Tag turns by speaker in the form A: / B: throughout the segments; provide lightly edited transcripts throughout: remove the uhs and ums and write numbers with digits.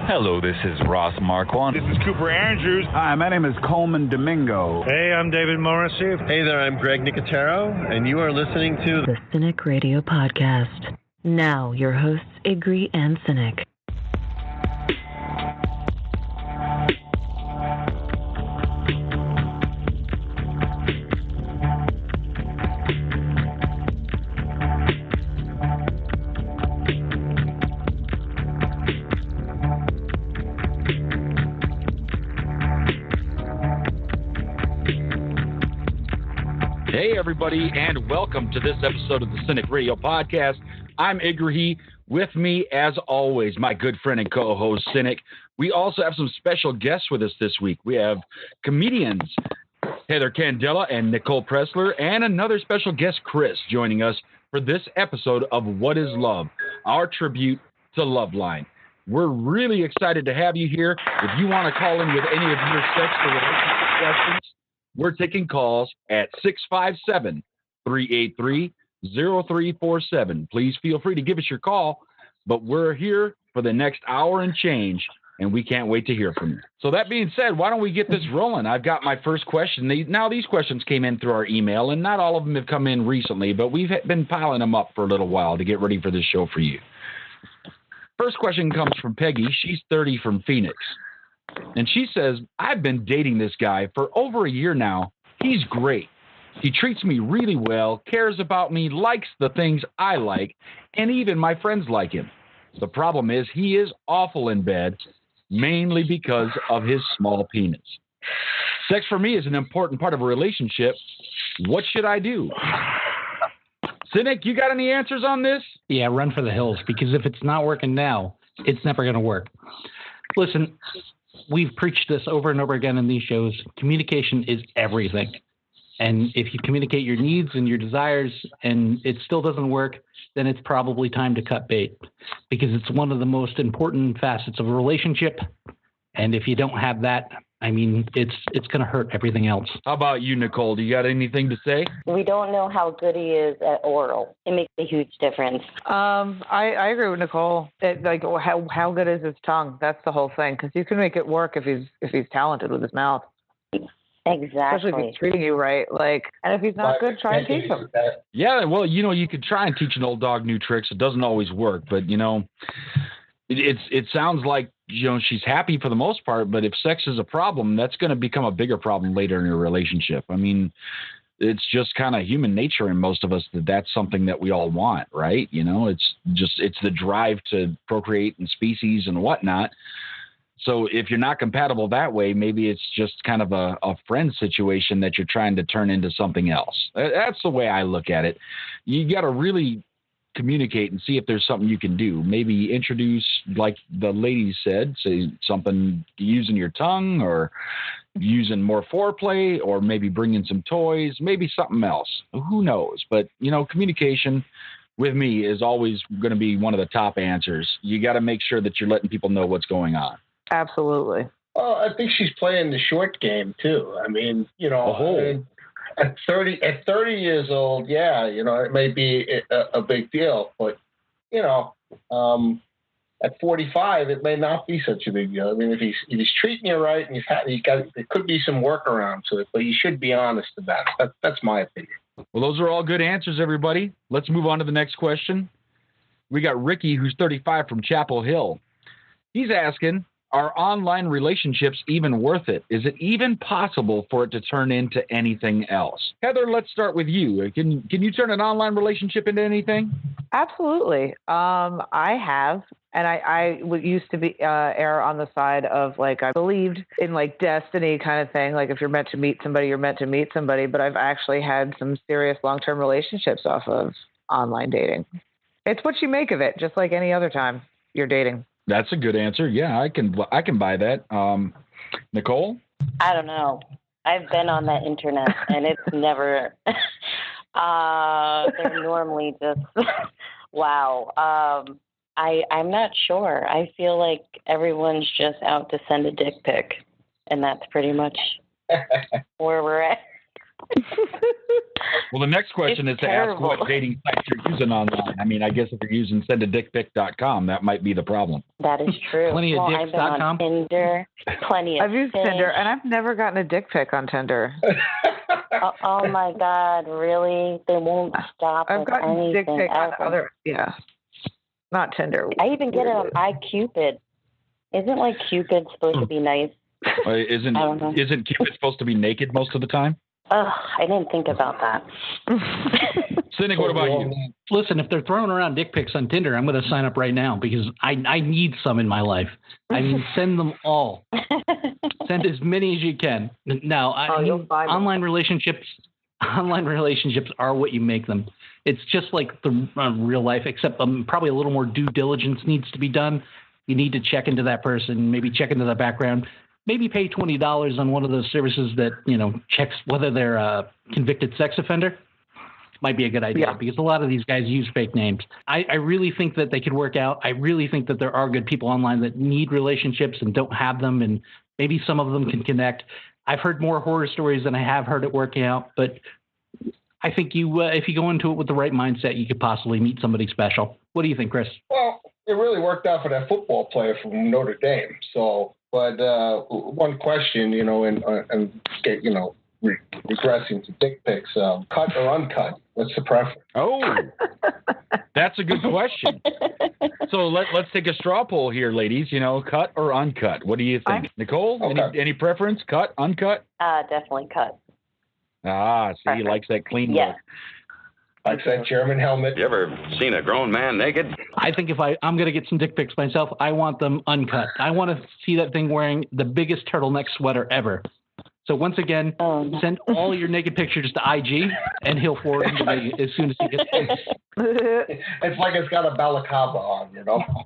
A: Hello, this is Ross Marquand.
B: This is Cooper Andrews.
C: Hi, my name is Coleman Domingo.
B: Hey, I'm David Morrissey.
D: Hey there, I'm Greg Nicotero, and you are listening to
E: the Cynic Radio Podcast. Now, your hosts, Igri and Cynic.
F: Hey, everybody, and welcome to this episode of the Cynic Radio Podcast. I'm Igri. With me, as always, my good friend and co-host, Cynic. We also have some special guests with us this week. We have comedians Heather Candela and Nicole Pressler, and another special guest, Chris, joining us for this episode of What is Love, our tribute to Loveline. We're really excited to have you here. If you want to call in with any of your sex or relationship questions, we're taking calls at 657-383-0347. Please feel free to give us your call, but we're here for the next hour and change, and we can't wait to hear from you. So that being said, why don't we get this rolling? I've got my first question. Now, these questions came in through our email, and not all of them have come in recently, but we've been piling them up for a little while to get ready for this show for you. First question comes from Peggy. She's 30 from Phoenix. And she says, I've been dating this guy for over a year now. He's great. He treats me really well, cares about me, likes the things I like, and even my friends like him. The problem is he is awful in bed, mainly because of his small penis. Sex for me is an important part of a relationship. What should I do? Cynic, you got any answers on this?
G: Yeah, run for the hills, because if it's not working now, it's never going to work. Listen, we've preached this over and over again in these shows. Communication is everything. And if you communicate your needs and your desires and it still doesn't work, then it's probably time to cut bait, because it's one of the most important facets of a relationship. And if you don't have that, I mean, it's going to hurt everything else.
F: How about you, Nicole? Do you got anything to say?
H: We don't know how good he is at oral. It makes a huge difference.
I: I agree with Nicole. How good is his tongue? That's the whole thing, because you can make it work if he's talented with his mouth.
H: Exactly.
I: Especially if he's treating you right. And if he's not good, try and teach him.
F: Yeah, well, you could try and teach an old dog new tricks. It doesn't always work, but it sounds like she's happy for the most part. But if sex is a problem, that's going to become a bigger problem later in your relationship. I mean, it's just kind of human nature in most of us that's something that we all want, right? It's the drive to procreate and species and whatnot. So if you're not compatible that way, maybe it's just kind of a friend situation that you're trying to turn into something else. That's the way I look at it. You got to really communicate and see if there's something you can do. Maybe introduce, like the lady said, say something using your tongue or using more foreplay, or maybe bringing some toys, maybe something else. Who knows? But, communication with me is always going to be one of the top answers. You got to make sure that you're letting people know what's going on.
I: Absolutely.
D: Well, I think she's playing the short game too. I mean, at 30 years old, it may be a big deal, but at 45, it may not be such a big deal. I mean, if he's treating you right and there could be some workaround to it, but you should be honest about it. That's my opinion.
F: Well, those are all good answers, everybody. Let's move on to the next question. We got Ricky, who's 35 from Chapel Hill. He's asking, are online relationships even worth it? Is it even possible for it to turn into anything else? Heather, let's start with you. Can you turn an online relationship into anything?
I: Absolutely. I have. And I used to be err on the side of I believed in destiny kind of thing. If you're meant to meet somebody, you're meant to meet somebody. But I've actually had some serious long-term relationships off of online dating. It's what you make of it, just like any other time you're dating.
F: That's a good answer. Yeah, I can buy that. Nicole?
H: I don't know. I've been on that internet, and it's never. They're normally just wow. I'm not sure. I feel like everyone's just out to send a dick pic, and that's pretty much where we're at.
F: Well, the next question is to ask what dating sites you're using online. I mean, I guess if you're using sendaddickpic.com, that might be the problem.
H: That is true.
G: Plentyofdicks.com.
H: I've been on Tinder, plenty of
I: I've used Tinder, and I've never gotten a dick pic on Tinder.
H: Oh my God, really? They won't stop
I: I've
H: with
I: gotten
H: anything
I: dick pic on
H: ever.
I: not Tinder.
H: I even get it on iCupid. Isn't like Cupid supposed to be nice?
F: Isn't Cupid supposed to be naked most of the time?
H: Oh, I didn't think about that.
F: Cynic, what about you?
G: Listen, if they're throwing around dick pics on Tinder, I'm going to sign up right now because I need some in my life. I mean, send them all. Send as many as you can. Now, online relationships are what you make them. It's just like the real life, except probably a little more due diligence needs to be done. You need to check into that person, maybe check into the background. Maybe pay $20 on one of those services that, checks whether they're a convicted sex offender. Might be a good idea because a lot of these guys use fake names. I really think that they could work out. I really think that there are good people online that need relationships and don't have them, and maybe some of them can connect. I've heard more horror stories than I have heard it working out, but I think if you go into it with the right mindset, you could possibly meet somebody special. What do you think, Chris?
D: Well, it really worked out for that football player from Notre Dame. So, but one question, and get, regressing to dick pics, cut or uncut? What's the preference?
F: Oh, that's a good question. So let's take a straw poll here, ladies. Cut or uncut? What do you think, Nicole? Okay. Any preference? Cut, uncut?
H: Definitely cut.
F: He likes that clean look.
D: Like that German helmet.
J: You ever seen a grown man naked?
G: I think if I'm going to get some dick pics myself, I want them uncut. I want to see that thing wearing the biggest turtleneck sweater ever. So once again, send all your naked pictures to IG, and he'll forward them to me as soon as he gets them.
D: It's like it's got a balaclava on,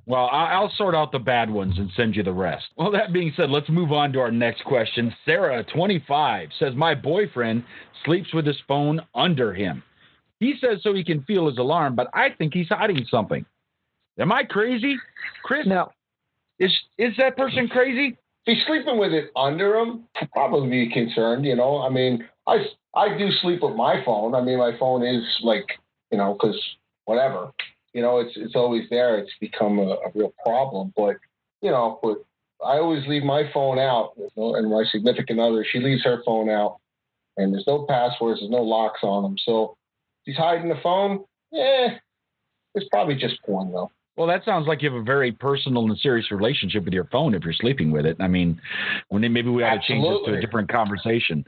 F: Well, I'll sort out the bad ones and send you the rest. Well, that being said, let's move on to our next question. Sarah, 25, says, my boyfriend sleeps with his phone under him. He says so he can feel his alarm, but I think he's hiding something. Am I crazy? Chris?
I: No.
F: Is that person crazy?
D: If he's sleeping with it under him, probably be concerned, I mean, I do sleep with my phone. I mean, my phone is like, because whatever, it's always there. It's become a real problem. But, but I always leave my phone out, and my significant other, she leaves her phone out, and there's no passwords, there's no locks on them. So if he's hiding the phone, it's probably just porn, though.
F: Well, that sounds like you have a very personal and serious relationship with your phone if you're sleeping with it. I mean, maybe we ought to change this to a different conversation.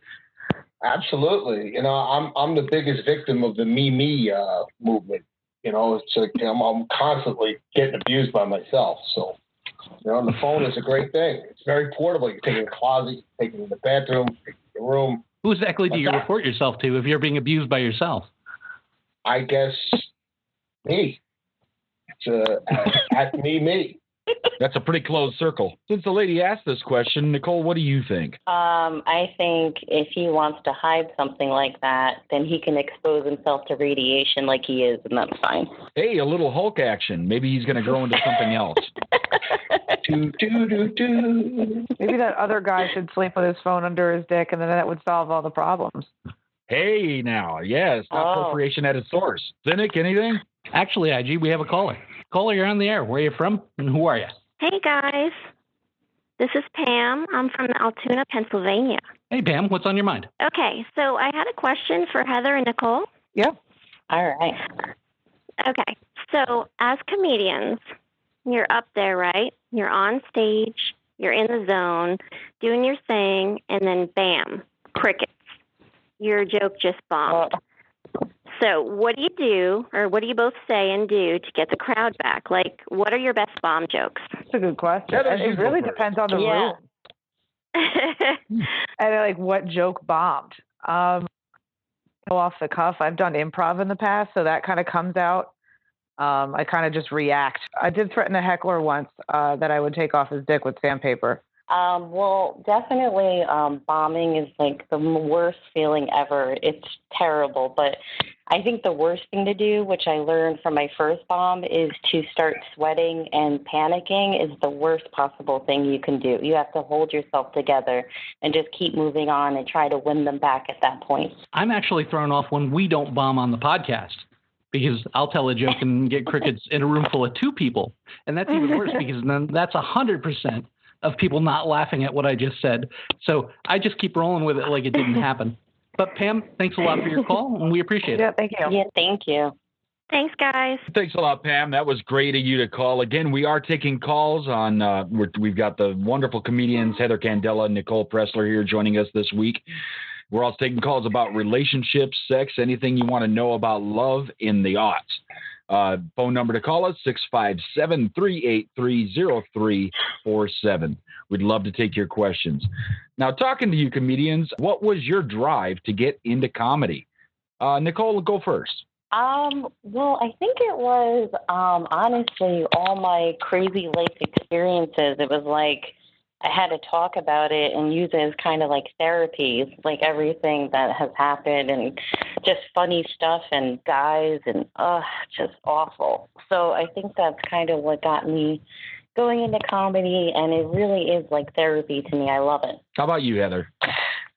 D: Absolutely. I'm the biggest victim of the me movement. It's like I'm constantly getting abused by myself. So, the phone is a great thing. It's very portable. You take it in the closet, you take it in the bathroom, take it in the room.
G: Who exactly do you report yourself to if you're being abused by yourself?
D: I guess me. It's at me.
F: That's a pretty closed circle. Since the lady asked this question, Nicole, what do you think?
H: I think if he wants to hide something like that, then he can expose himself to radiation like he is, and that's fine.
F: Hey, a little Hulk action. Maybe he's going to grow into something else.
I: Maybe that other guy should sleep with his phone under his dick, and then that would solve all the problems.
F: Hey, now, yes, appropriation at its source. Cynic, anything?
G: Actually, IG, we have a caller. Caller, you're on the air. Where are you from, and who are you?
K: Hey, guys. This is Pam. I'm from Altoona, Pennsylvania.
G: Hey, Pam. What's on your mind?
K: Okay, so I had a question for Heather and Nicole.
I: Yep.
H: All right.
K: Okay, so as comedians, you're up there, right? You're on stage. You're in the zone, doing your thing, and then bam, crickets. Your joke just bombed. So what do you do, or what do you both say and do to get the crowd back? Like, what are your best bomb jokes?
I: That's a good question. It really depends on the room. And like, what joke bombed? Off the cuff, I've done improv in the past, so that kind of comes out. I kind of just react. I did threaten a heckler once that I would take off his dick with sandpaper.
H: Well, definitely bombing is like the worst feeling ever. It's terrible, but I think the worst thing to do, which I learned from my first bomb, is to start sweating and panicking is the worst possible thing you can do. You have to hold yourself together and just keep moving on and try to win them back at that point. I'm
G: actually thrown off when we don't bomb on the podcast, because I'll tell a joke and get crickets in a room full of 2 people. And that's even worse, because then that's 100% of people not laughing at what I just said. So I just keep rolling with it like it didn't happen. But Pam, thanks a lot for your call, and we appreciate it.
I: Yeah, thank you.
H: Yeah, thank you.
K: Thanks, guys.
F: Thanks a lot, Pam. That was great of you to call. Again, we are taking calls on, we've got the wonderful comedians Heather Candela and Nicole Pressler here joining us this week. We're also taking calls about relationships, sex, anything you want to know about love in the aughts. Phone number to call us, 657-383-0347. We'd love to take your questions. Now, talking to you comedians, what was your drive to get into comedy? Nicole, go first.
H: Well, I think it was, honestly, all my crazy life experiences. It was like I had to talk about it and use it as kind of like therapy, like everything that has happened and just funny stuff and guys and just awful. So I think that's kind of what got me going into comedy, and it really is like therapy to me. I love it.
F: How about you, Heather?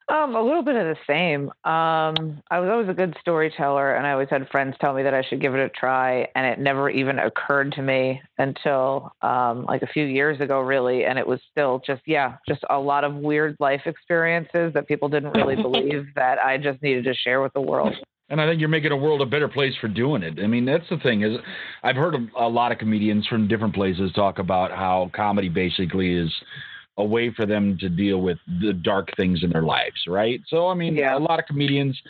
I: A little bit of the same. I was always a good storyteller, and I always had friends tell me that I should give it a try, and it never even occurred to me until like a few years ago, really, and it was still just a lot of weird life experiences that people didn't really believe that I just needed to share with the world.
F: And I think you're making a world a better place for doing it. I mean, that's the thing is I've heard a lot of comedians from different places talk about how comedy basically is a way for them to deal with the dark things in their lives, right? So, I mean, a lot of comedians,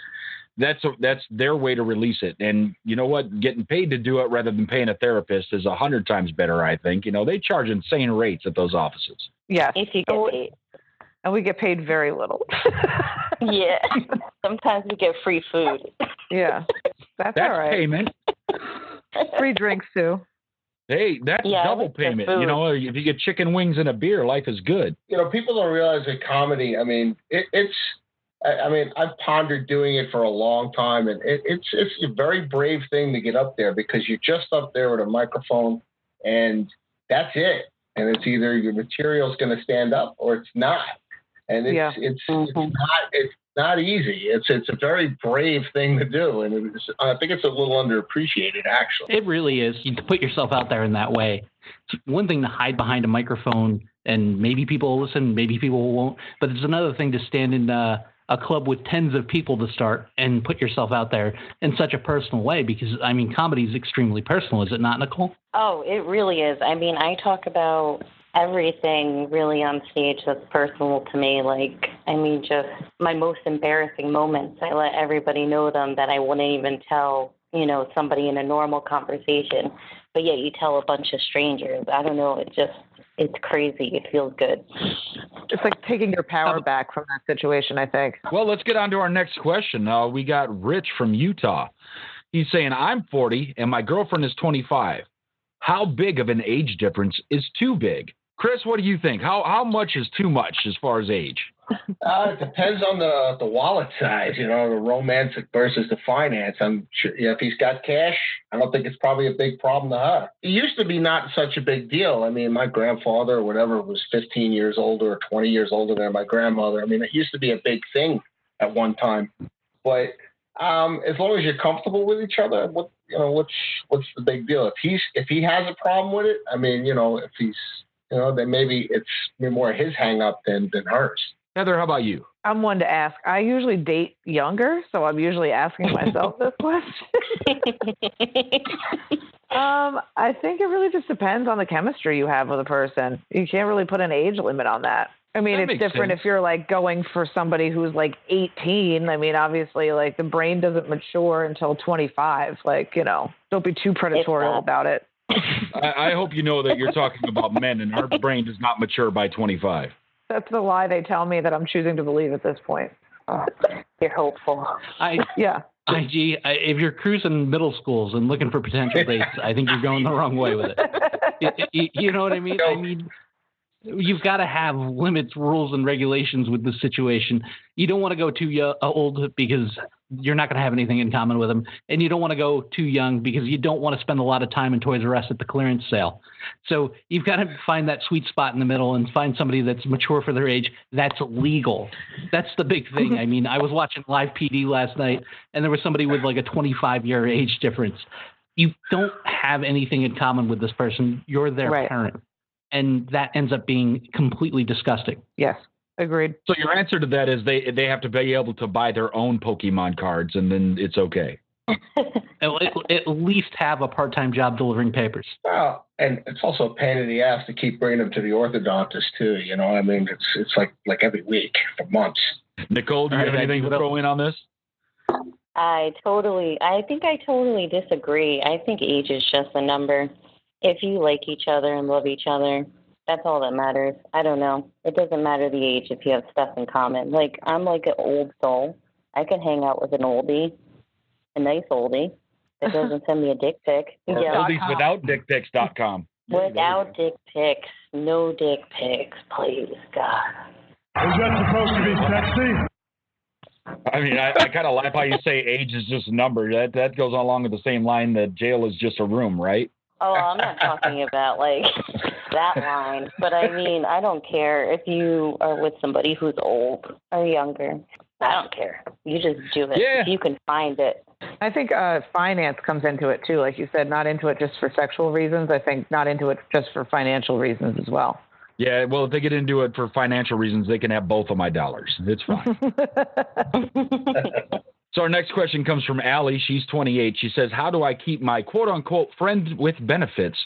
F: that's their way to release it. And you know what? Getting paid to do it rather than paying a therapist is 100 times better, I think. You know, they charge insane rates at those offices.
I: Yeah.
H: If you get paid.
I: And we get paid very little.
H: Yeah. Sometimes we get free food.
I: Yeah. That's all right.
F: Payment.
I: Free drinks, too.
F: Hey, that's double payment. You know, if you get chicken wings and a beer, life is good.
D: You know, people don't realize that comedy, I mean, I've pondered doing it for a long time, and it's a very brave thing to get up there because you're just up there with a microphone, and that's it. And it's either your material's going to stand up or it's not. And it's not easy. It's a very brave thing to do, and I think it's a little underappreciated, actually.
G: It really is. You put yourself out there in that way. It's one thing to hide behind a microphone, and maybe people will listen, maybe people won't. But it's another thing to stand in a club with tens of people to start and put yourself out there in such a personal way. Because I mean, comedy is extremely personal, is it not, Nicole?
H: Oh, it really is. I mean, I talk about everything really on stage that's personal to me. Like, I mean, just my most embarrassing moments. I let everybody know them that I wouldn't even tell, you know, somebody in a normal conversation. But yet you tell a bunch of strangers. I don't know. It's crazy. It feels good.
I: It's like taking your power back from that situation, I think.
F: Well, let's get on to our next question. We got Rich from Utah. He's saying, I'm 40 and my girlfriend is 25. How big of an age difference is too big? Chris, what do you think? How much is too much as far as age?
D: It depends on the wallet size, you know, the romantic versus the finance. I'm sure if he's got cash, I don't think it's probably a big problem to her. It used to be not such a big deal. I mean, my grandfather or whatever was 15 years older or 20 years older than my grandmother. I mean, it used to be a big thing at one time. But as long as you're comfortable with each other, what's the big deal? If he has a problem with it, I mean, you know, if he's, you know, then maybe it's more his hang up than hers.
F: Heather, how about you?
I: I'm one to ask. I usually date younger, so I'm usually asking myself this question. I think it really just depends on the chemistry you have with a person. You can't really put an age limit on that. I mean, it's different if you're like going for somebody who's like 18. I mean, obviously, like the brain doesn't mature until 25. Like, you know, don't be too predatorial about it.
F: I hope you know that you're talking about men, and our brain does not mature by 25.
I: That's the lie they tell me that I'm choosing to believe at this point.
H: You're hopeful.
G: If you're cruising middle schools and looking for potential dates, I think you're going the wrong way with it. You know what I mean? you've got to have limits, rules, and regulations with this situation. You don't want to go too old because you're not going to have anything in common with them. And you don't want to go too young because you don't want to spend a lot of time in Toys R Us at the clearance sale. So you've got to find that sweet spot in the middle and find somebody that's mature for their age, that's legal. That's the big thing. I mean, I was watching Live PD last night, and there was somebody with like a 25-year age difference. You don't have anything in common with this person. You're their parent. And that ends up being completely disgusting.
I: Yes, agreed.
F: So your answer to that is they have to be able to buy their own Pokemon cards, and then it's okay.
G: At least have a part-time job delivering papers.
D: Well, and it's also a pain in the ass to keep bringing them to the orthodontist too. You know, I mean, it's like every week for months.
F: Nicole, do you have anything to throw in on this?
H: I think I totally disagree. I think age is just a number. If you like each other and love each other, that's all that matters. I don't know. It doesn't matter the age if you have stuff in common. Like, I'm like an old soul. I can hang out with an oldie, a nice oldie that doesn't send me a dick pic.
F: Or oldieswithoutdickpics.com.
H: Without dick pics. No dick pics, please, God.
B: Is that supposed to be sexy?
F: I mean, I kind of laugh how you say age is just a number. That goes along with the same line that jail is just a room, right?
H: Oh, I'm not talking about, like, that line. But, I mean, I don't care if you are with somebody who's old or younger. I don't care. You just do it.
F: Yeah.
H: If you can find it.
I: I think finance comes into it, too. Like you said, not into it just for sexual reasons. I think not into it just for financial reasons as well.
F: Yeah, well, if they get into it for financial reasons, they can have both of my dollars. It's fine. So our next question comes from Allie. She's 28. She says, how do I keep my quote-unquote friend with benefits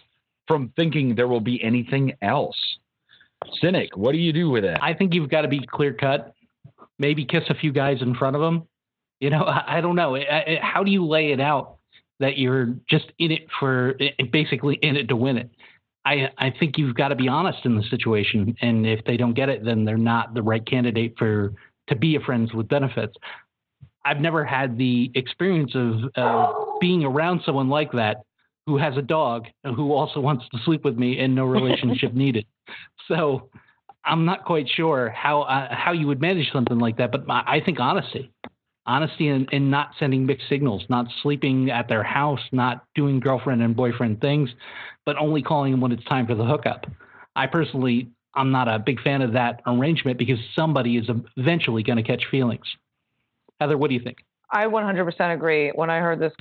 F: from thinking there will be anything else? Cynic, what do you do with that?
G: I think you've got to be clear-cut. Maybe kiss a few guys in front of them. You know, I don't know. How do you lay it out that you're just in it for – basically in it to win it? I think you've got to be honest in the situation. And if they don't get it, then they're not the right candidate to be a friends with benefits. I've never had the experience of being around someone like that who has a dog and who also wants to sleep with me and no relationship needed. So I'm not quite sure how you would manage something like that. But I think honesty and not sending mixed signals, not sleeping at their house, not doing girlfriend and boyfriend things, but only calling them when it's time for the hookup. I'm not a big fan of that arrangement because somebody is eventually going to catch feelings. Heather, what do you think?
I: I 100% agree. When I heard this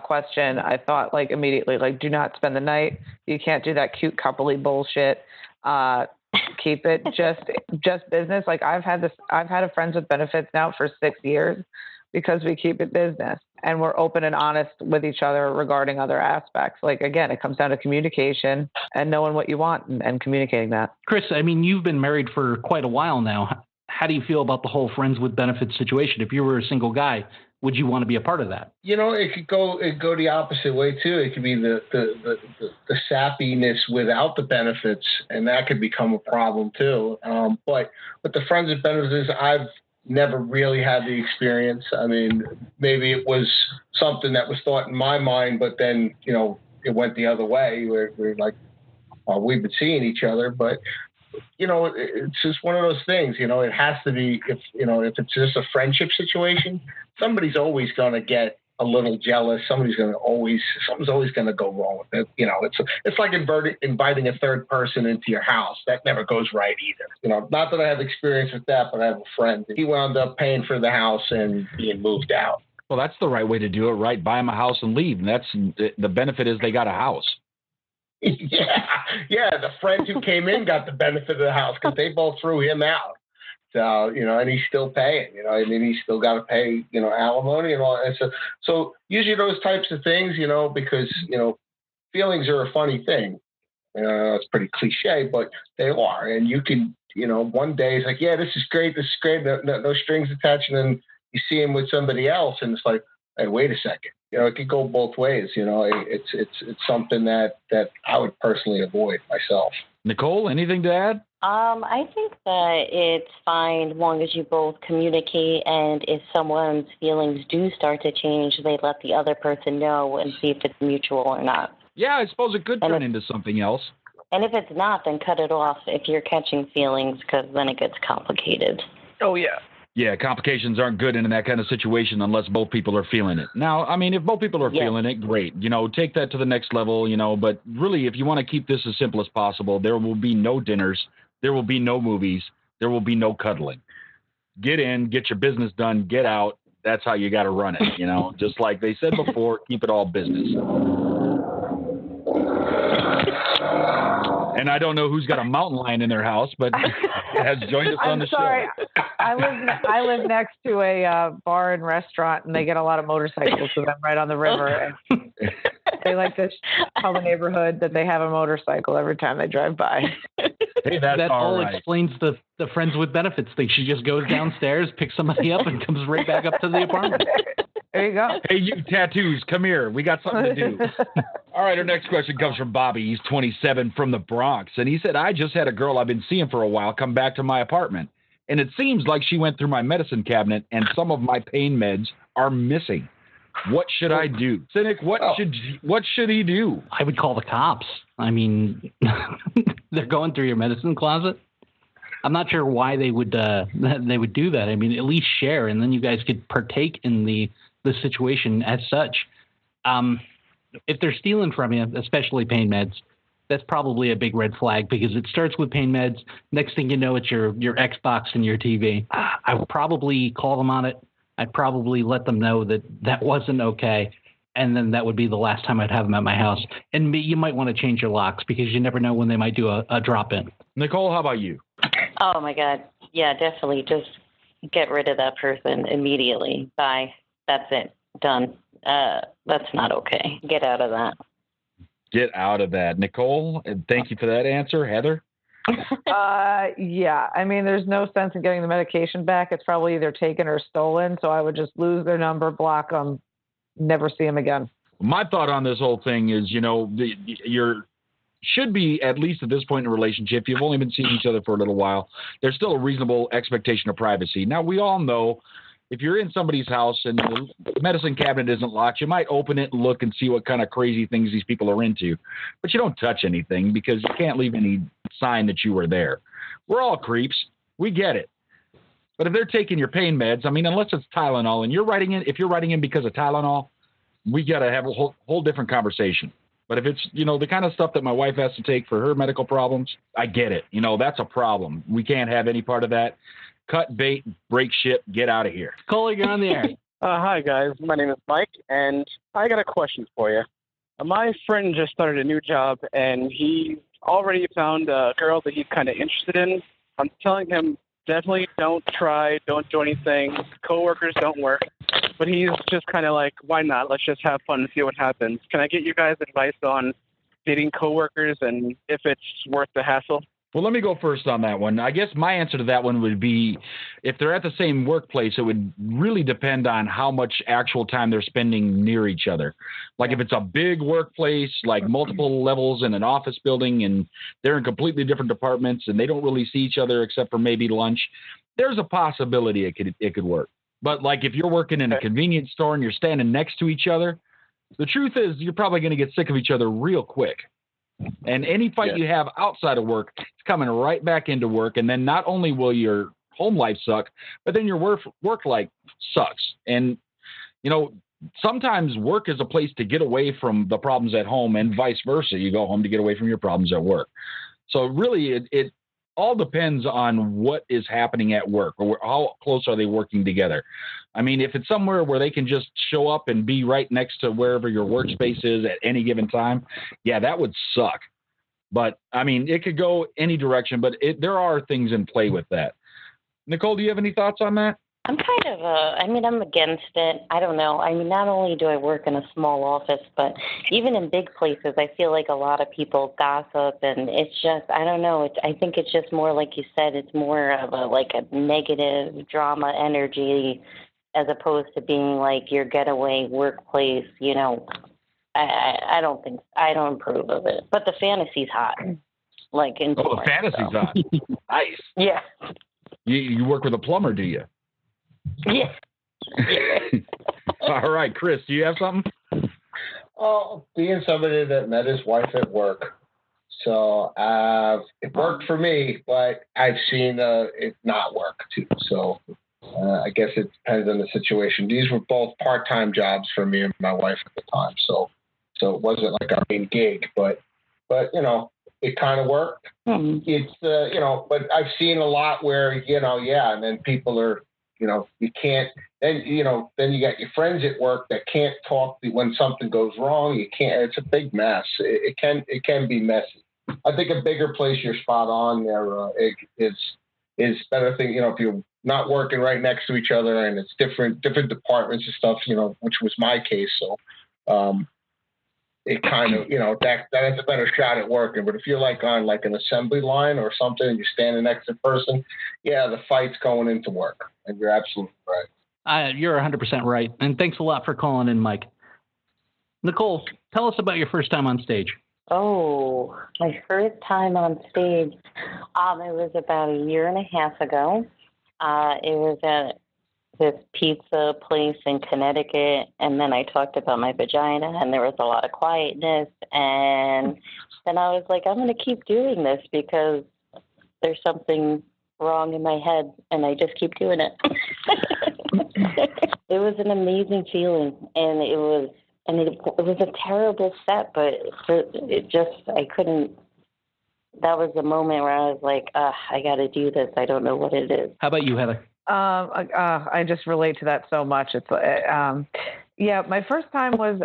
I: question, I thought like immediately, like, do not spend the night. You can't do that cute coupley bullshit. Keep it just business. Like I've had a friends with benefits now for 6 years because we keep it business and we're open and honest with each other regarding other aspects. Like, again, it comes down to communication and knowing what you want and communicating that.
G: Chris, I mean, you've been married for quite a while now. How do you feel about the whole friends with benefits situation? If you were a single guy, would you want to be a part of that? You
D: know, it could go the opposite way too. It could be the sappiness without the benefits, and that could become a problem too. But with the friends with benefits, I've never really had the experience. I mean, maybe it was something that was thought in my mind, but then, you know, it went the other way. We're like, we've been seeing each other, but you know, it's just one of those things, you know, it has to be, if it's just a friendship situation, somebody's always going to get a little jealous. Something's always going to go wrong with it. You know, it's like inviting a third person into your house. That never goes right either. You know, not that I have experience with that, but I have a friend. He wound up paying for the house and being moved out.
F: Well, that's the right way to do it, right? Buy them a house and leave. And that's the benefit is they got a house.
D: Yeah. The friend who came in got the benefit of the house because they both threw him out. So, you know, and he's still paying, you know, I mean, he's still got to pay, you know, alimony and all that. So usually those types of things, you know, because, you know, feelings are a funny thing. It's pretty cliche, but they are. And you can, you know, one day it's like, yeah, this is great. No strings attached. And then you see him with somebody else and it's like, hey, wait a second. You know, it could go both ways. You know, it's something that I would personally avoid myself.
F: Nicole, anything to add?
H: I think that it's fine as long as you both communicate, and if someone's feelings do start to change, they let the other person know and see if it's mutual or not.
F: Yeah, I suppose it could turn into something else.
H: And if it's not, then cut it off if you're catching feelings, because then it gets complicated.
I: Oh, yeah.
F: Yeah, complications aren't good in that kind of situation unless both people are feeling it. Now, I mean, if both people are feeling it, great. Take that to the next level, but really, if you want to keep this as simple as possible, there will be no dinners, there will be no movies, there will be no cuddling. Get in, get your business done, get out. That's how you got to run it, Just like they said before, keep it all business. And I don't know who's got a mountain lion in their house, but has joined us on the show.
I: I live next to a bar and restaurant, and they get a lot of motorcycles to them right on the river. And they like to tell the neighborhood that they have a motorcycle every time they drive by.
F: Hey, that all right.
G: Explains the friends with benefits thing. She just goes downstairs, picks somebody up, and comes right back up to the apartment.
I: There you go.
F: Hey, you tattoos, come here. We got something to do. All right, our next question comes from Bobby. He's 27 from the Bronx. And he said, I just had a girl I've been seeing for a while come back to my apartment. And it seems like she went through my medicine cabinet and some of my pain meds are missing. What should I do? Cynic, what should he do?
G: I would call the cops. I mean, they're going through your medicine closet. I'm not sure why they would do that. I mean, at least share, and then you guys could partake in the situation as such. If they're stealing from you, especially pain meds, that's probably a big red flag because it starts with pain meds. Next thing you know, it's your Xbox and your TV. I would probably call them on it. I'd probably let them know that wasn't okay. And then that would be the last time I'd have them at my house. And you might want to change your locks because you never know when they might do a drop-in.
F: Nicole, how about you?
H: Oh, my God. Yeah, definitely. Just get rid of that person immediately. Bye. That's it. Done. That's not okay. Get out of that.
F: Get out of that. Nicole, thank you for that answer. Heather?
I: Yeah. I mean, there's no sense in getting the medication back. It's probably either taken or stolen. So I would just lose their number, block them, never see them again.
F: My thought on this whole thing is, you're should be, at least at this point in a relationship, you've only been seeing each other for a little while, there's still a reasonable expectation of privacy. Now, we all know if you're in somebody's house and the medicine cabinet isn't locked, you might open it and look and see what kind of crazy things these people are into. But you don't touch anything because you can't leave any sign that you were there. We're all creeps. We get it. But if they're taking your pain meds, I mean, unless it's Tylenol, and if you're writing in because of Tylenol, we got to have a whole different conversation. But if it's, the kind of stuff that my wife has to take for her medical problems, I get it. That's a problem. We can't have any part of that. Cut bait, break ship, get out of here.
G: Caller, you're on the air.
L: Hi, guys. My name is Mike, and I got a question for you. My friend just started a new job, and he already found a girl that he's kind of interested in. I'm telling him, definitely don't do anything. Coworkers don't work. But he's just kind of like, why not? Let's just have fun and see what happens. Can I get you guys' advice on dating coworkers and if it's worth the hassle?
F: Well, let me go first on that one. I guess my answer to that one would be if they're at the same workplace, it would really depend on how much actual time they're spending near each other. Like if it's a big workplace, like multiple levels in an office building, and they're in completely different departments and they don't really see each other except for maybe lunch, there's a possibility it could work. But like if you're working in a convenience store and you're standing next to each other, the truth is you're probably going to get sick of each other real quick. And any fight you have outside of work, it's coming right back into work. And then not only will your home life suck, but then your work life sucks. And, sometimes work is a place to get away from the problems at home and vice versa. You go home to get away from your problems at work. So really it all depends on what is happening at work or how close are they working together. I mean, if it's somewhere where they can just show up and be right next to wherever your workspace is at any given time, yeah, that would suck. But, I mean, it could go any direction, but there are things in play with that. Nicole, do you have any thoughts on that?
H: I'm I'm against it. I don't know. I mean, not only do I work in a small office, but even in big places, I feel like a lot of people gossip, and it's just, I don't know. I think it's just more, like you said, it's more of a negative drama energy as opposed to being like your getaway workplace, I don't approve of it. But the fantasy's hot.
F: The fantasy's hot. Nice.
H: Yeah.
F: You work with a plumber, do you?
H: Yeah.
F: All right, Chris, do you have something?
D: Oh, being somebody that met his wife at work, So it worked for me, but I've seen it not work too. So I guess it depends on the situation. These were both part-time jobs for me and my wife at the time. So it wasn't like our main gig, but it kind of worked.
H: Mm-hmm.
D: It's, but I've seen a lot where, and then people are, you can't, then you got your friends at work that can't talk when something goes wrong. You can't, it's a big mess. It can be messy. I think a bigger place you're spot on there is better thing, if you're not working right next to each other and it's different departments and stuff, which was my case. So, it kind of, that has a better shot at working. But if you're like on like an assembly line or something and you're standing next to a person, yeah, the fight's going into work. And you're absolutely right.
G: You're 100% right. And thanks a lot for calling in, Mike. Nicole, tell us about your first time on stage.
H: Oh, my first time on stage, it was about a year and a half ago. It was at this pizza place in Connecticut, and then I talked about my vagina, and there was a lot of quietness, and then I was like, I'm going to keep doing this because there's something wrong in my head, and I just keep doing it. It was an amazing feeling, and it was a terrible set, but I couldn't. That was the moment where I was like, I got to do this. I don't know what it is.
G: How about you, Heather?
I: I just relate to that so much. It's my first time was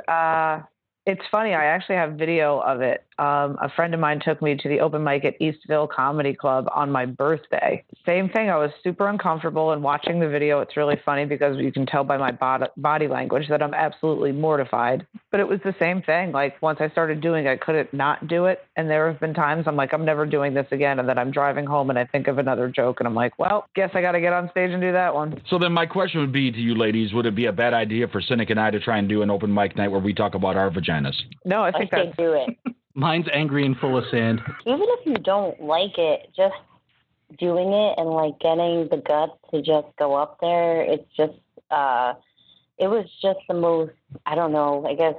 I: it's funny. I actually have video of it. A friend of mine took me to the open mic at Eastville Comedy Club on my birthday. Same thing. I was super uncomfortable, and watching the video, it's really funny because you can tell by my body language that I'm absolutely mortified. But it was the same thing. Like once I started doing it, I couldn't not do it. And there have been times I'm like, I'm never doing this again. And then I'm driving home and I think of another joke and I'm like, well, guess I got to get on stage and do that one.
F: So then my question would be to you ladies, would it be a bad idea for Cynic and I to try and do an open mic night where we talk about our vaginas?
I: No, I think that's...
H: do it.
G: Mine's angry and full of sand.
H: Even if you don't like it, just doing it and like getting the guts to just go up there, it's just, it was just the most, I don't know, I guess,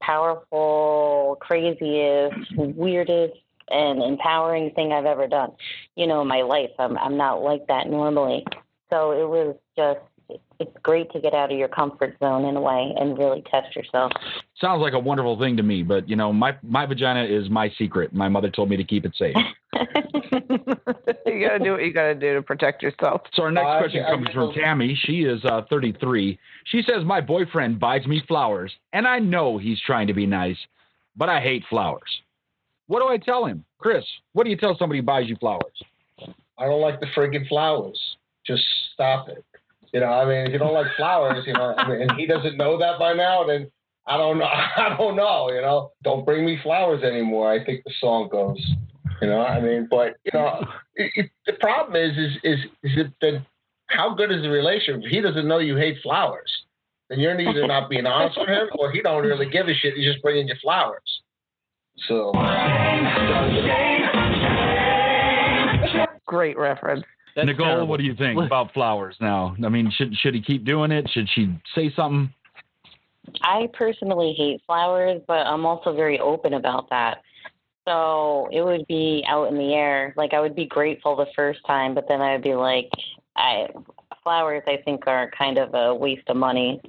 H: powerful, craziest, weirdest, and empowering thing I've ever done, in my life. I'm not like that normally. So it was just, it's great to get out of your comfort zone in a way and really test yourself.
F: Sounds like a wonderful thing to me, but my vagina is my secret. My mother told me to keep it safe.
I: You got to do what you got to do to protect yourself.
F: So our next question comes from Tammy. She is 33. She says, my boyfriend buys me flowers, and I know he's trying to be nice, but I hate flowers. What do I tell him? Chris, what do you tell somebody who buys you flowers?
D: I don't like the friggin' flowers. Just stop it. If you don't like flowers, and he doesn't know that by now, then I don't know. Don't bring me flowers anymore. I think the song goes, but the problem is that how good is the relationship? If he doesn't know you hate flowers, then you're either not being honest with him or he don't really give a shit. He's just bringing you flowers. So.
I: Great reference.
F: That's Nicole, terrible. What do you think about flowers now? I mean, should he keep doing it? Should she say something?
H: I personally hate flowers, but I'm also very open about that. So it would be out in the air. Like I would be grateful the first time, but then I'd be like, flowers I think are kind of a waste of money.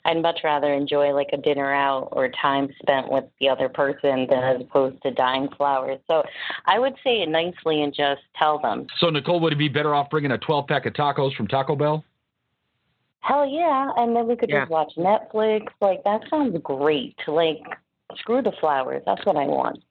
H: I'd much rather enjoy like a dinner out or time spent with the other person than as opposed to buying flowers. So I would say it nicely and just tell them.
F: So Nicole, would it be better off bringing a 12-pack of tacos from Taco Bell?
H: Hell yeah. And then we could just watch Netflix. Like that sounds great. Like screw the flowers. That's what I want.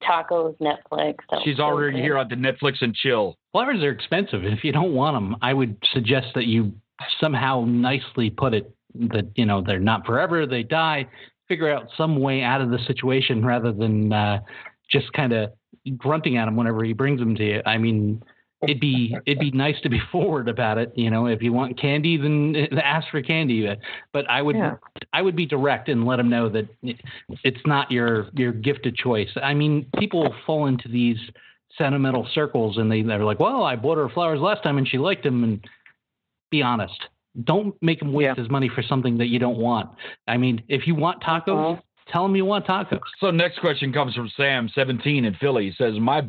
H: Tacos, Netflix.
F: She's already here on the Netflix and chill.
G: Flowers are expensive. If you don't want them, I would suggest that you somehow nicely put it that, they're not forever, they die. Figure out some way out of the situation rather than just kind of grunting at him whenever he brings them to you. I mean, it'd be nice to be forward about it. If you want candy, then ask for candy. But I would be direct and let him know that it's not your gift of choice. I mean, people fall into these sentimental circles and they're like, well, I bought her flowers last time and she liked them. And be honest. Don't make him waste his money for something that you don't want. I mean, if you want tacos, Tell them you want tacos.
F: So next question comes from Sam, 17 in Philly. He says, my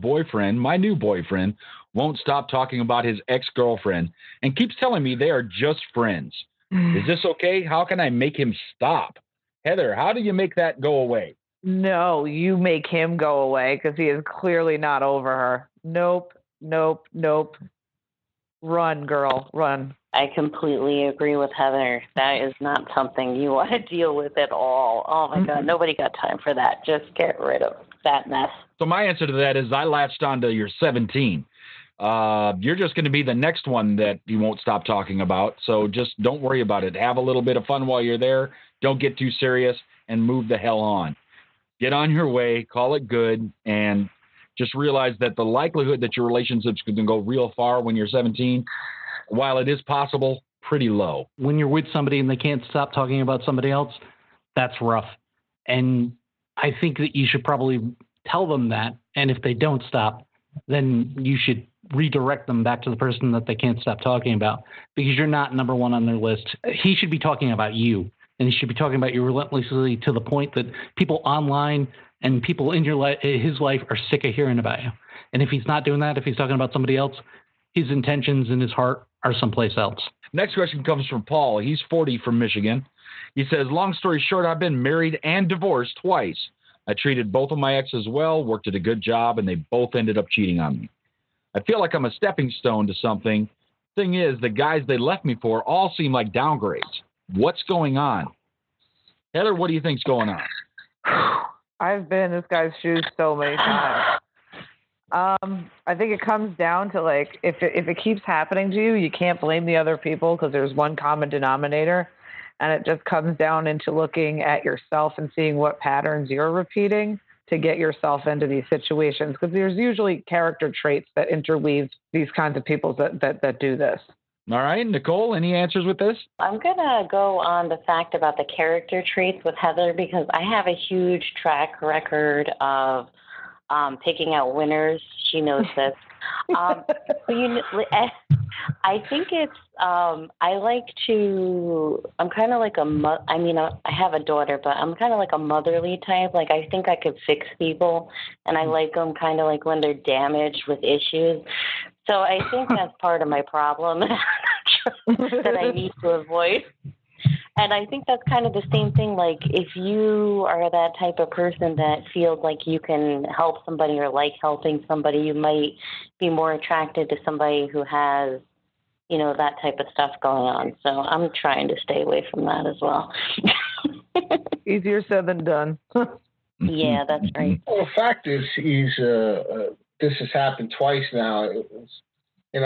F: new boyfriend, won't stop talking about his ex-girlfriend and keeps telling me they are just friends. Is this okay? How can I make him stop? Heather, how do you make that go away?
I: No, you make him go away because he is clearly not over her. Nope. Run, girl, run.
H: I completely agree with Heather. That is not something you want to deal with at all. Oh, my God. Nobody got time for that. Just get rid of that mess.
F: So my answer to that is I latched onto your 17. You're just going to be the next one that you won't stop talking about. So just don't worry about it. Have a little bit of fun while you're there. Don't get too serious and move the hell on. Get on your way, call it good, and just realize that the likelihood that your relationship's going to go real far when you're 17, while it is possible, pretty low.
G: When you're with somebody and they can't stop talking about somebody else, that's rough. And I think that you should probably tell them that. And if they don't stop, then you should redirect them back to the person that they can't stop talking about, because you're not number one on their list. He should be talking about you, and he should be talking about you relentlessly to the point that people online and people in his life are sick of hearing about you. And if he's not doing that, if he's talking about somebody else, his intentions in his heart are someplace else.
F: Next question comes from Paul. He's 40 from Michigan. He says, long story short, I've been married and divorced twice. I treated both of my exes well, worked at a good job, and they both ended up cheating on me. I feel like I'm a stepping stone to something. Thing is, the guys they left me for all seem like downgrades. What's going on? Heather, what do you think's going on?
I: I've been in this guy's shoes so many times. I think it comes down to, like, if it keeps happening to you, you can't blame the other people because there's one common denominator. And it just comes down into looking at yourself and seeing what patterns you're repeating to get yourself into these situations. Because there's usually character traits that interweave these kinds of people that do this.
F: All right, Nicole, any answers with this?
H: I'm going to go on the fact about the character traits with Heather because I have a huge track record of picking out winners. She knows this. I think it's, I like to, I'm kind of like I have a daughter, but I'm kind of like a motherly type. Like, I think I could fix people, and I like them kind of like when they're damaged with issues. So I think that's part of my problem that I need to avoid. And I think that's kind of the same thing. Like, if you are that type of person that feels like you can help somebody or like helping somebody, you might be more attracted to somebody who has, you know, that type of stuff going on. So I'm trying to stay away from that as well.
I: Easier said than done.
H: Yeah, that's right.
D: Well, the fact is, this has happened twice now. He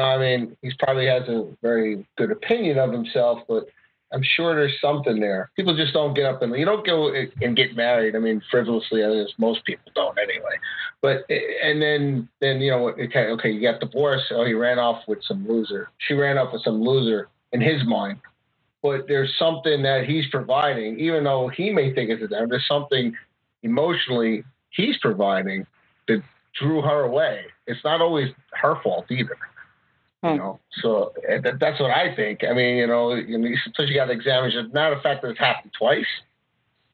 D: probably has a very good opinion of himself, but I'm sure there's something there. People just don't get up and you don't go and get married. I mean, frivolously, as most people don't anyway. But and then okay, you got divorced. Oh, he ran off with some loser. She ran off with some loser in his mind. But there's something that he's providing, even though he may think it's a damn. There's something emotionally he's providing that drew her away. It's not always her fault either. You know, so that's what I think. I mean, sometimes you got to examine. It's not a fact that it's happened twice.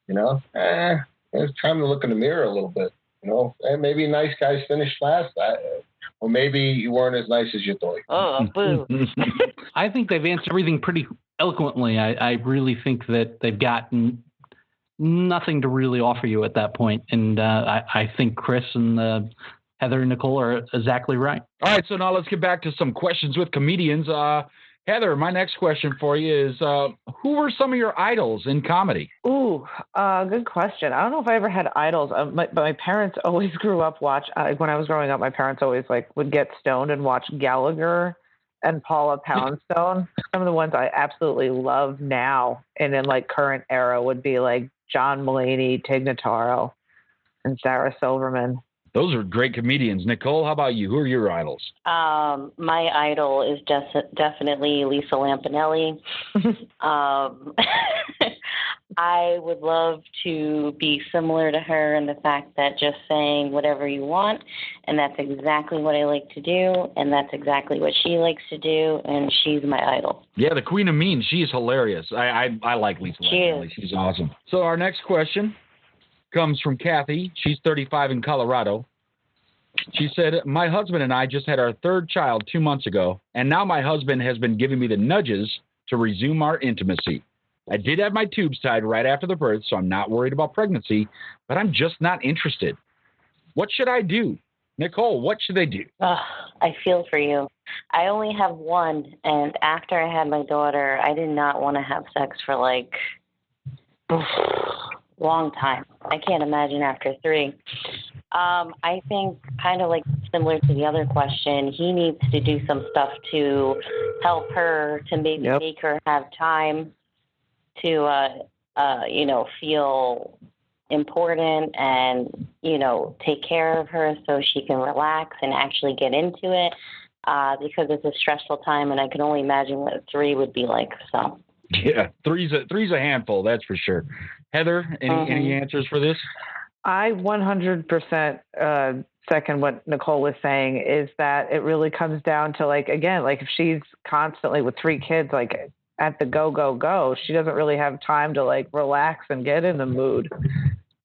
D: It's time to look in the mirror a little bit. And maybe nice guys finish last, or maybe you weren't as nice as you thought.
H: Oh, boo!
G: I think they've answered everything pretty eloquently. I really think that they've got nothing to really offer you at that point, and I think Chris and Heather and Nicole are exactly right.
F: All right, so now let's get back to some questions with comedians. Heather, my next question for you is, who were some of your idols in comedy?
I: Ooh, good question. I don't know if I ever had idols, but my parents always grew up when I was growing up, my parents always would get stoned and watch Gallagher and Paula Poundstone. Some of the ones I absolutely love now and in current era would be John Mulaney, Tig Notaro, and Sarah Silverman.
F: Those are great comedians. Nicole, how about you? Who are your idols?
H: My idol is definitely Lisa Lampanelli. I would love to be similar to her in the fact that just saying whatever you want, and that's exactly what I like to do, and that's exactly what she likes to do, and she's my idol.
F: Yeah, the Queen of Mean. She's hilarious. I like Lisa Lampanelli. She's awesome. So our next question. comes from Kathy. She's 35 in Colorado. She said, my husband and I just had our third child 2 months ago, and now my husband has been giving me the nudges to resume our intimacy. I did have my tubes tied right after the birth, so I'm not worried about pregnancy, but I'm just not interested. What should I do? Nicole, what should they do?
H: I feel for you. I only have one, and after I had my daughter, I did not want to have sex for like long time. I can't imagine after 3. I think kind of like similar to the other question, he needs to do some stuff to help her, to maybe make her have time to, feel important and, take care of her so she can relax and actually get into it, because it's a stressful time, and I can only imagine what 3 would be like. So.
F: Yeah, three's a handful, that's for sure. Heather, any answers for this?
I: I 100% second what Nicole was saying, is that it really comes down to, like, again, like if she's constantly with 3 kids, like at the go, she doesn't really have time to like relax and get in the mood.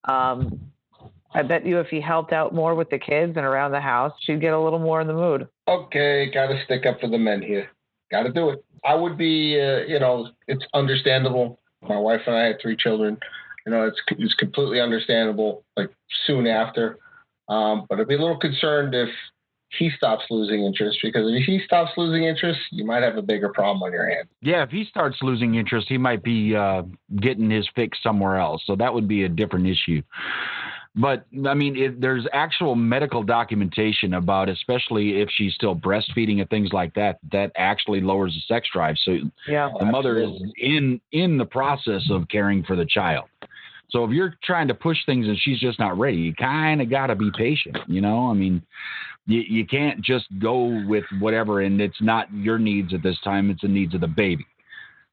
I: I bet you if he helped out more with the kids and around the house, she'd get a little more in the mood.
D: Okay, got to stick up for the men here. Got to do it. I would be, it's understandable. My wife and I had 3 children. It's completely understandable, like soon after. But I'd be a little concerned if he stops losing interest, because if he stops losing interest, you might have a bigger problem on your hands.
F: Yeah, if he starts losing interest, he might be getting his fix somewhere else. So that would be a different issue. But, I mean, there's actual medical documentation about, especially if she's still breastfeeding and things like that, that actually lowers the sex drive. So the mother is in the process of caring for the child. So if you're trying to push things and she's just not ready, you kind of got to be patient, I mean, you can't just go with whatever, and it's not your needs at this time, it's the needs of the baby.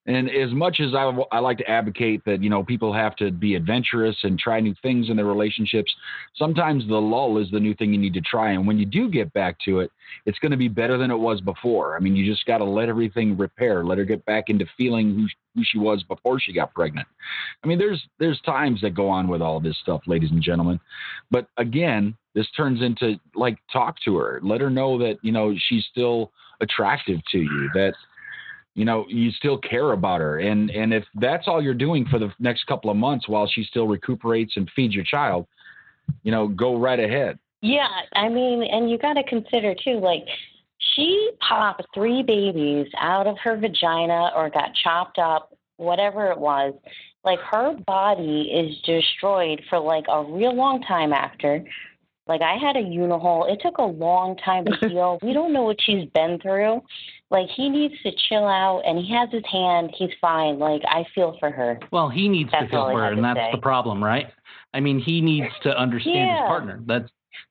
F: And as much as I like to advocate that, people have to be adventurous and try new things in their relationships, sometimes the lull is the new thing you need to try. And when you do get back to it, it's going to be better than it was before. I mean, you just got to let everything repair, let her get back into feeling who she was before she got pregnant. I mean, there's times that go on with all this stuff, ladies and gentlemen. But again, this turns into, like, talk to her, let her know that, she's still attractive to you, that, you still care about her. And if that's all you're doing for the next couple of months while she still recuperates and feeds your child, go right ahead.
H: Yeah, I mean, and you got to consider too, like, she popped 3 babies out of her vagina or got chopped up, whatever it was. Like, her body is destroyed for like a real long time after. Like, I had a unihole. It took a long time to heal. We don't know what she's been through. Like, he needs to chill out, and he has his hand. He's fine. Like, I feel for her.
G: Well, he needs to feel for her, and that's the problem, right? I mean, he needs to understand his partner.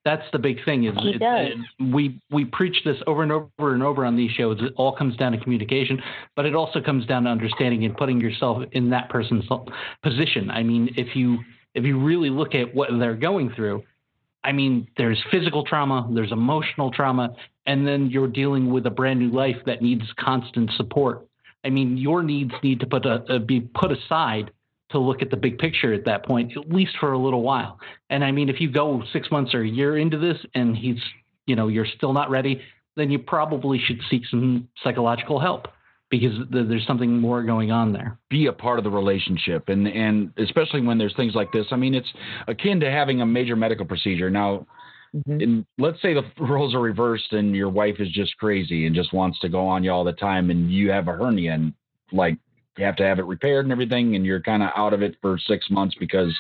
G: That's the big thing.
H: He does.
G: We preach this over and over and over on these shows. It all comes down to communication, but it also comes down to understanding and putting yourself in that person's position. I mean, if you really look at what they're going through, I mean, there's physical trauma, there's emotional trauma, and then you're dealing with a brand new life that needs constant support. I mean, your needs need to be put aside to look at the big picture at that point, at least for a little while. And I mean, if you go 6 months or a year into this and you're still not ready, then you probably should seek some psychological help, because there's something more going on there.
F: Be a part of the relationship, and especially when there's things like this. I mean, it's akin to having a major medical procedure. Now, let's say the roles are reversed and your wife is just crazy and just wants to go on you all the time, and you have a hernia, and like you have to have it repaired and everything, and you're kind of out of it for 6 months because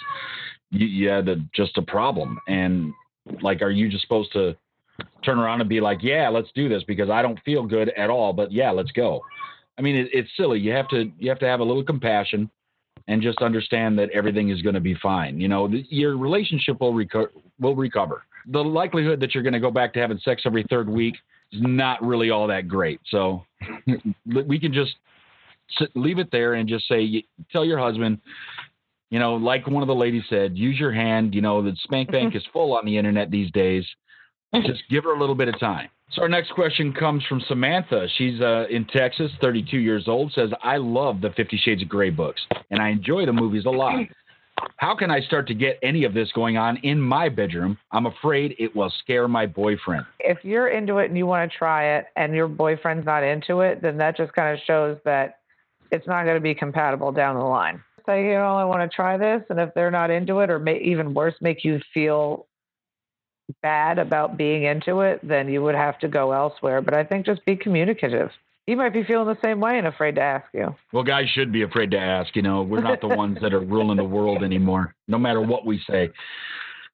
F: you had just a problem. And like, are you just supposed to turn around and be like, yeah, let's do this because I don't feel good at all, but yeah, let's go? I mean, it's silly. You have to have a little compassion and just understand that everything is going to be fine. Your relationship will recover. The likelihood that you're going to go back to having sex every 3rd week is not really all that great. So we can just leave it there and just say, tell your husband, like one of the ladies said, use your hand. The spank bank is full on the internet these days. Just give her a little bit of time. So our next question comes from Samantha. She's in Texas, 32 years old, says, I love the 50 Shades of Grey books, and I enjoy the movies a lot. How can I start to get any of this going on in my bedroom? I'm afraid it will scare my boyfriend.
I: If you're into it and you want to try it and your boyfriend's not into it, then that just kind of shows that it's not going to be compatible down the line. Say, you know, I want to try this, and if they're not into it, or even worse, make you feel bad about being into it, then you would have to go elsewhere. But I think just be communicative. He might be feeling the same way and afraid to ask you.
F: Well, guys should be afraid to ask. You know, we're not the ones that are ruling the world anymore, no matter what we say.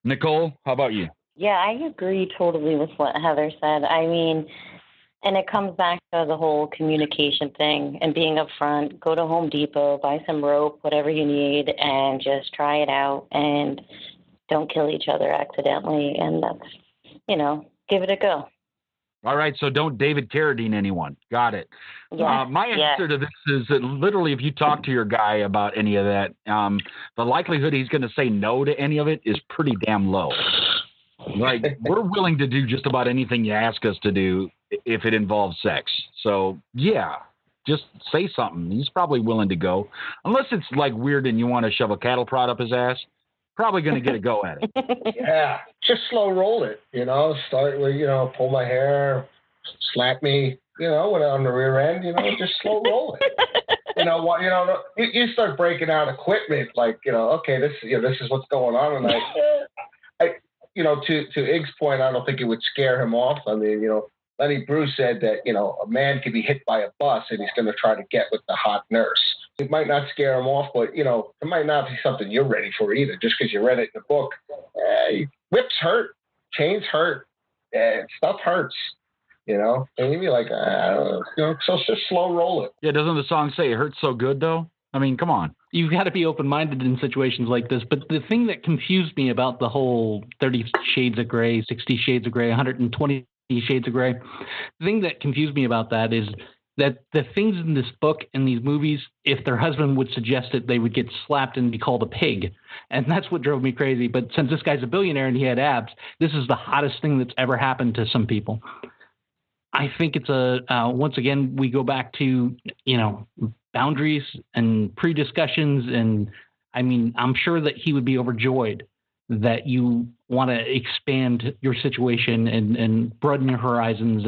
F: Nicole, how about you?
H: Yeah, I agree totally with what Heather said. I mean, and it comes back to the whole communication thing and being upfront. Go to Home Depot, buy some rope, whatever you need, and just try it out. And don't kill each other accidentally. And that's, you know, give it a go.
F: All right, so don't David Carradine anyone. Got it.
H: Yeah.
F: My answer to this is that literally if you talk to your guy about any of that, the likelihood he's going to say no to any of it is pretty damn low. Like, we're willing to do just about anything you ask us to do if it involves sex. So, yeah, just say something. He's probably willing to go. Unless it's, like, weird and you want to shove a cattle prod up his ass. Probably going to get a go at it.
D: Yeah, just slow roll it, you know, start with, you know, pull my hair, slap me, you know, when on the rear end, you know, just slow roll it. You start breaking out equipment like, you know, okay, this is what's going on. And to Ig's point, I don't think it would scare him off. I mean, you know, Lenny Bruce said that, you know, a man could be hit by a bus and he's going to try to get with the hot nurse. It might not scare him off, but, you know, it might not be something you're ready for either, just because you read it in the book. Whips hurt, chains hurt, stuff hurts, you know. And you'd be like, I don't know, you know, so just slow roll it.
F: Yeah, doesn't the song say it hurts so good, though? I mean, come on.
G: You've got to be open-minded in situations like this. But the thing that confused me about the whole 30 Shades of Grey, 60 Shades of Grey, 120 Shades of Grey, the thing that confused me about that is that the things in this book and these movies, if their husband would suggest it, they would get slapped and be called a pig. And that's what drove me crazy. But since this guy's a billionaire and he had abs, this is the hottest thing that's ever happened to some people. I think it's once again, we go back to, you know, boundaries and pre-discussions. And I mean, I'm sure that he would be overjoyed that you want to expand your situation and broaden your horizons.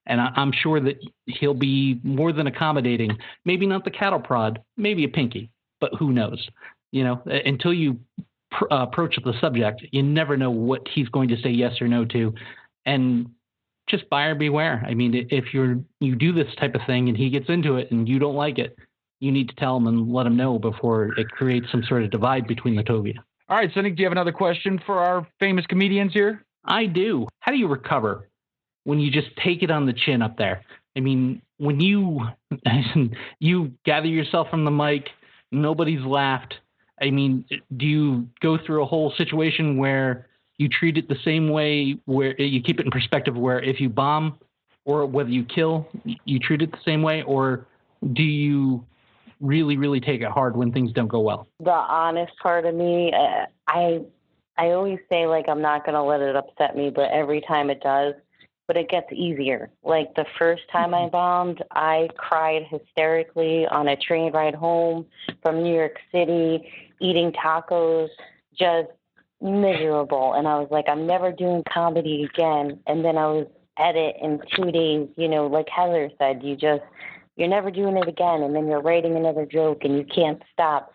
G: And I'm sure that he'll be more than accommodating. Maybe not the cattle prod, maybe a pinky, but who knows? You know, until you approach the subject, you never know what he's going to say yes or no to. And just buyer beware. I mean, if you do this type of thing and he gets into it and you don't like it, you need to tell him and let him know before it creates some sort of divide between the two of you.
F: All right, Cynic, do you have another question for our famous comedians here?
G: I do. How do you recover when you just take it on the chin up there? I mean, when you gather yourself from the mic, nobody's laughed. I mean, do you go through a whole situation where you treat it the same way, where you keep it in perspective, where if you bomb or whether you kill, you treat it the same way? Or do you really, really take it hard when things don't go well?
H: The honest part of me, I always say, like, I'm not going to let it upset me, but every time it does, but it gets easier. Like the first time I bombed, I cried hysterically on a train ride home from New York City, eating tacos, just miserable. And I was like, I'm never doing comedy again. And then I was at it in 2 days, you know, like Heather said, you're never doing it again. And then you're writing another joke and you can't stop.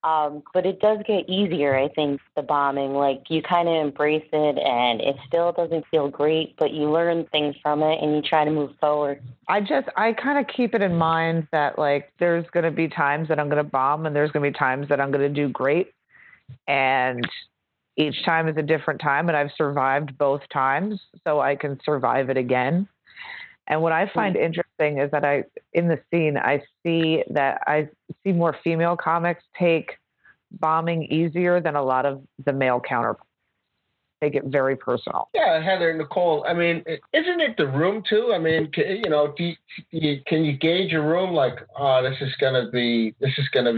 H: But it does get easier, I think, the bombing. Like, you kind of embrace it, and it still doesn't feel great, but you learn things from it, and you try to move forward.
I: I kind of keep it in mind that, like, there's going to be times that I'm going to bomb, and there's going to be times that I'm going to do great. And each time is a different time, and I've survived both times, so I can survive it again. And what I find interesting is that in the scene, I see more female comics take bombing easier than a lot of the male counterparts. They get very personal.
D: Yeah, Heather, Nicole, I mean, isn't it the room too? I mean, can you gauge a room like, oh, this is gonna be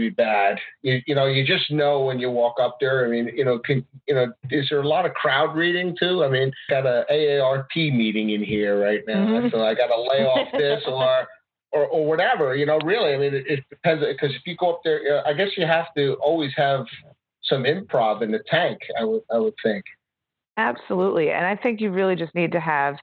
D: bad? You just know when you walk up there. I mean, is there a lot of crowd reading too? I mean, got a AARP meeting in here right now, so I got to lay off this or whatever. Really, I mean, it depends, because if you go up there, I guess you have to always have some improv in the tank. I would think.
I: Absolutely. And I think you really just need to have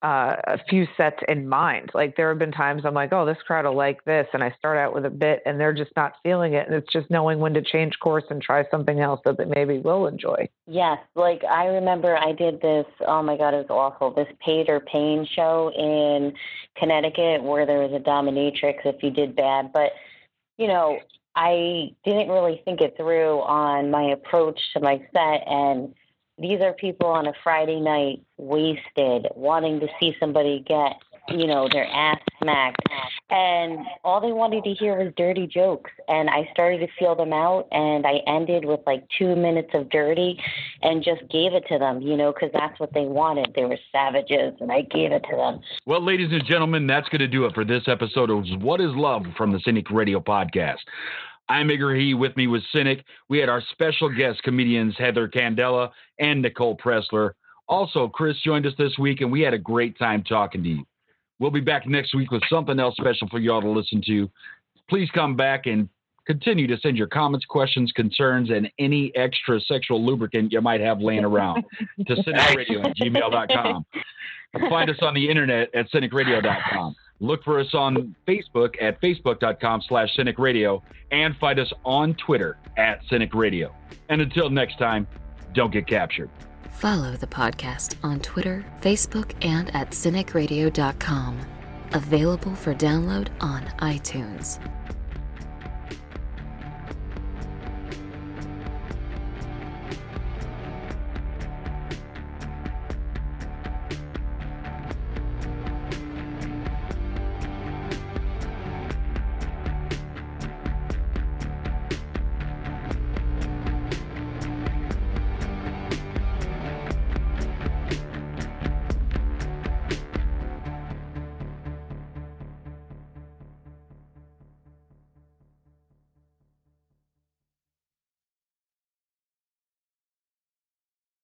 I: a few sets in mind. Like there have been times I'm like, oh, this crowd will like this. And I start out with a bit and they're just not feeling it. And it's just knowing when to change course and try something else that they maybe will enjoy.
H: Yes. Like I remember I did this, oh my God, it was awful. This Paid or Pain show in Connecticut where there was a dominatrix if you did bad. But, you know, I didn't really think it through on my approach to my set. And these are people on a Friday night, wasted, wanting to see somebody get, you know, their ass smacked. And all they wanted to hear was dirty jokes. And I started to feel them out, and I ended with like 2 minutes of dirty and just gave it to them, you know, because that's what they wanted. They were savages, and I gave it to them.
F: Well, ladies and gentlemen, that's going to do it for this episode of What is Love from the Cynic Radio podcast. I'm Igor. With me was Cynic. We had our special guest comedians Heather Candela and Nicole Pressler. Also, Chris joined us this week, and we had a great time talking to you. We'll be back next week with something else special for you all to listen to. Please come back and continue to send your comments, questions, concerns, and any extra sexual lubricant you might have laying around to CINIKRADIO@gmail.com. Find us on the internet at CINIKRADIO.com. Look for us on Facebook at Facebook.com/CINIKRADIO and find us on Twitter at CINIKRADIO. And until next time, don't get captured.
E: Follow the podcast on Twitter, Facebook, and at CINIKRADIO.com. Available for download on iTunes.